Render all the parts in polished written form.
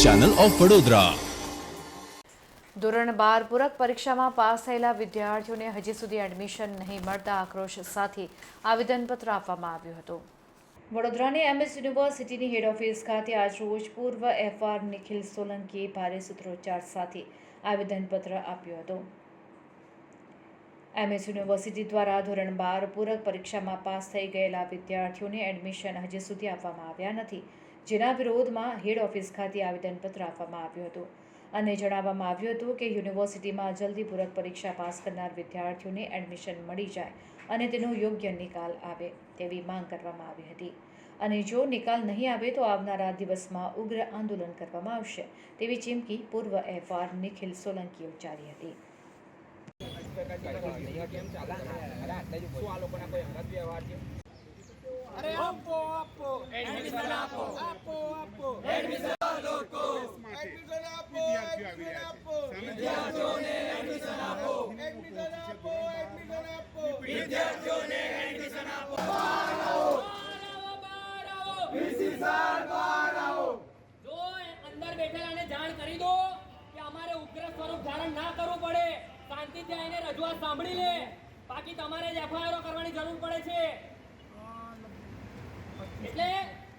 Channel of Vadodara. ધોરણ 12 પૂરક પરીક્ષામાં પાસ થયેલા વિદ્યાર્થીઓને હજી સુધી એડમિશન નહીં મળતા આક્રોશ સાથે આવેદનપત્ર આપવામાં આવ્યું હતું। વડોદરાની MS યુનિવર્સિટીની હેડ ઓફિસ ખાતે આજરોજ પૂર્વ FR નિખિલ સોલંકીએ ભારે સૂત્રોચ્ચાર સાથે આવેદનપત્ર આપ્યું હતું। MS યુનિવર્સિટી દ્વારા ધોરણ 12 પૂરક પરીક્ષામાં પાસ થઈ ગયેલા વિદ્યાર્થીઓને એડમિશન હજી સુધી આપવામાં આવ્યા નથી, જેના વિરોધમાં હેડ ઓફિસ ખાતે આવેદનપત્ર આપવામાં આવ્યું હતું અને જણાવવામાં આવ્યું હતું કે યુનિવર્સિટીમાં જલ્દી પૂરક પરીક્ષા પાસ કરનાર વિદ્યાર્થીઓને એડમિશન મળી જાય અને તેનો યોગ્ય નિકાલ આવે તેવી માંગ કરવામાં આવી હતી અને જો નિકાલ નહીં આવે તો આવનારા દિવસમાં ઉગ્ર આંદોલન કરવામાં આવશે તેવી ચીમકી પૂર્વ FR નિખિલ સોલંકીએ ઉચ્ચારી હતી। अरे आपो आपो एडमिशन आपो आपो आपो एडमिशन लोको एडमिशन आपो एडमिशन आपो विद्यार्थियों ने एडमिशन आपो एडमिशन आपो एडमिशन आपो विद्यार्थियों ने एडमिशन आपो बाहर आओ वीसी सर बाहर आओ। जो अंदर बैठेलाने जाण करी दो कि हमारे उग्र स्वरूप धारण ना करવું પડે, શાંતિથી આવીને રજૂઆત સાંભળી લે, બાકી તમારે જ FIR કરવાની જરૂર પડે છે। એટલે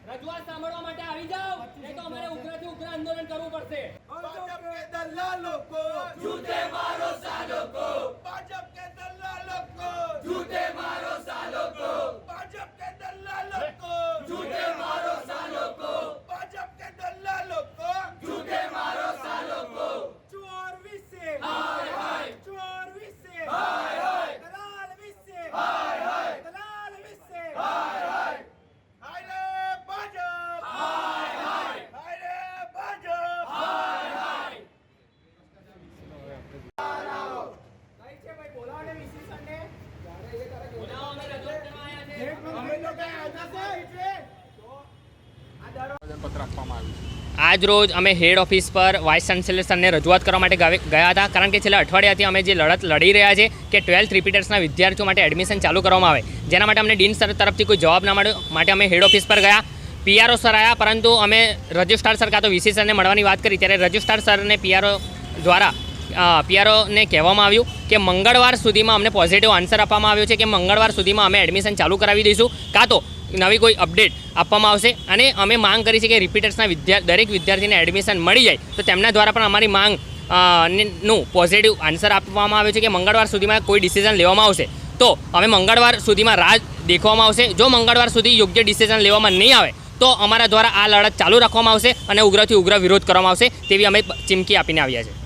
રજૂઆત સાંભળવા માટે આવી જાઓ, નહીં તો અમારે ઉગ્રથી ઉગ્ર આંદોલન કરવું પડશે। भाजप के दलालों को जूते मारो सालों को, भाजप के दलालों को जूते मारो सालों को, भाजप के दलालों को जूते मारो सालों को, भाजप के दलालों को जूते मारो सालों को। चोर विसे हाय हाय, चोर विसे हाय हाय, दलाल विसे हाय हाय, दलाल विसे हाय हाय। हाय रे भाजप हाय हाय, हाय रे भाजप हाय हाय। કઈ છે ભાઈ, બોલાવો ને વીસી સરને, બોલાવો, અમે રજૂઆત કરવા આવ્યા છે। અમે લોકો આવ્યા છે એટલે આજ રોજ અમે હેડ ઓફિસ પર વાઇસ ચાન્સેલર સરને રજૂઆત કરવા માટે ગયા હતા, કારણ કે છેલ્લા અઠવાડિયાથી અમે જે લડત લડી રહ્યા છે કે 12th રિપીટર્સના વિદ્યાર્થીઓ માટે એડમિશન ચાલુ કરવામાં આવે, જેના માટે અમને ડીન સર તરફથી કોઈ જવાબ ના મળ્યો, માટે અમે હેડ ઓફિસ પર ગયા। PRO સર આવ્યા, પરંતુ અમે રજિસ્ટ્રાર સર કાં તો VC સરને મળવાની વાત કરી, ત્યારે રજિસ્ટ્રાર સરને PRO દ્વારા PROને કહેવામાં આવ્યું કે મંગળવાર સુધીમાં અમને પોઝિટિવ આન્સર આપવામાં આવ્યો છે કે મંગળવાર સુધીમાં અમે એડમિશન ચાલુ કરાવી દઈશું, કાં તો નવી કોઈ અપડેટ આપવામાં આવશે। અને અમે માંગ કરી છે કે રિપીટર્સના દરેક વિદ્યાર્થીને એડમિશન મળી જાય, તો તેમના દ્વારા પણ અમારી માંગ નું પોઝિટિવ આન્સર આપવામાં આવ્યો છે કે મંગળવાર સુધીમાં કોઈ ડિસિઝન લેવામાં આવશે, તો અમે મંગળવાર સુધીમાં રાહ દેખવામાં આવશે। જો મંગળવાર સુધી યોગ્ય ડિસિઝન લેવામાં નહીં આવે તો અમારા દ્વારા આ લડત ચાલુ રાખવામાં આવશે અને ઉગ્રથી ઉગ્ર વિરોધ કરવામાં આવશે તેવી અમે ચીમકી આપીને આવ્યા છે।